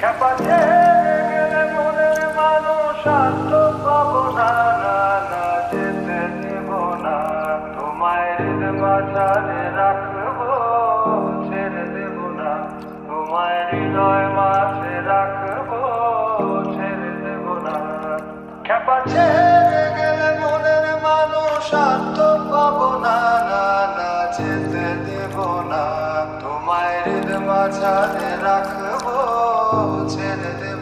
খেপা ছেড়ে গেলে মনের মানুষ আর তো পাবো না, না না যেতে দেব না। তোমায় হৃদ মাঝারে রাখবো, ছেড়ে দেব না। তোমায় হৃদয় মাঝে রাখবো, ছেড়ে দেব না। খেপা ছেড়ে গেলে মনের মানুষ আর তো পাবো না, না না যেতে দেব না। তোমায় হৃদ মাঝারে রাখবো, ছেড়ে দেব